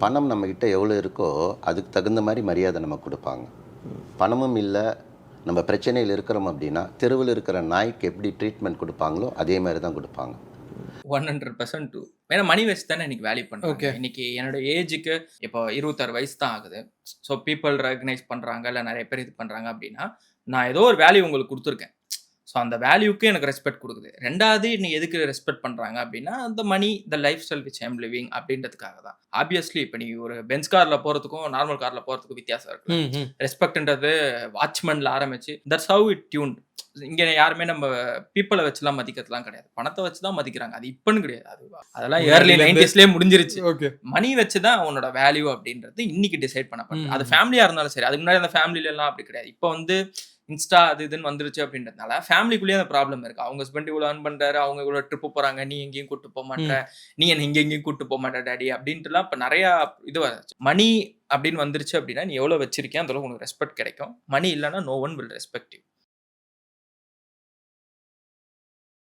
பணம் நம்மக்கிட்ட எவ்வளோ இருக்கோ அதுக்கு தகுந்த மாதிரி மரியாதை நம்ம கொடுப்பாங்க. பணமும் இல்லை, நம்ம பிரச்சனையில் இருக்கிறோம் அப்படின்னா தெருவில் இருக்கிற நாய்க்கு எப்படி ட்ரீட்மெண்ட் கொடுப்பாங்களோ அதே மாதிரி தான் கொடுப்பாங்க. 100% ஏன்னா மணி வச்சு தானே இன்னைக்கு வேல்யூ பண்றாங்க. இன்னைக்கு என்னோட ஏஜுக்கு இப்போ 26 வயசு தான் ஆகுது. ஸோ பீப்பிள் ரெகக்னைஸ் பண்றாங்க, இல்லை நிறைய பேர் இது பண்றாங்க அப்படின்னா நான் ஏதோ ஒரு வேல்யூ உங்களுக்கு கொடுத்துருக்கேன். ஸோ அந்த வேல்யூக்கு எனக்கு ரெஸ்பெக்ட் கொடுக்குது. ரெண்டாவது நீ எதுக்கு ரெஸ்பெக்ட் பண்ணுறாங்க அப்படின்னா அந்த money the lifestyle which I'm living அப்படின்றதுக்காக தான். ஆப்வியஸ்லி இப்போ நீ ஒரு பென்ஸ் காரில் போகிறதுக்கும் நார்மல் காரில் போகிறதுக்கும் வித்தியாசம் இருக்கு. ரெஸ்பெக்ட்ன்றது வாட்ச்மேனில் ஆரம்பிச்சு தட்ஸ் ஹவ் இட் டியூன். இங்கே யாருமே நம்ம பீப்புளை வச்சுலாம் மதிக்கிறதுலாம் கிடையாது, பணத்தை வச்சு தான் மதிக்கிறாங்க. அது இப்போன்னு கிடையாது, அதெல்லாம் ஏர்லி 90sலேயே முடிஞ்சிருச்சு. மணி வச்சு தான் உன்னோட வேல்யூ அப்படின்றது இன்னைக்கு டிசைட் பண்ணப்படுது. அது ஃபேமிலியாக இருந்தாலும் சரி. அதுக்கு முன்னாடி அந்த ஃபேமிலியிலலாம் அப்படி கிடையாது. இப்போ வந்து இன்ஸ்டா அது இதுன்னு வந்துருச்சு அப்படின்றதுனால ஃபேமிலிக்குள்ளேயே அந்த ப்ராப்ளம் இருக்கு. அவங்க ஹஸ்பண்ட் இவ்வளோ அர்ன் பண்றாரு, அவங்க இவ்வளோ ட்ரிப்பு போறாங்க, நீ எங்கேயும் கூட்டு போக மாட்டேற, நீ என்ன எங்கேயும் கூட்டு போக மாட்டே டாடி அப்படின்ட்டுலாம் இப்போ நிறையா இது வந்துச்சு. மணி அப்படின்னு வந்துருச்சு அப்படின்னா நீ எவ்வளோ வச்சிருக்கேன் அந்த அளவுக்கு உனக்கு ரெஸ்பெக்ட் கிடைக்கும். மணி இல்லைன்னா no one will respect you.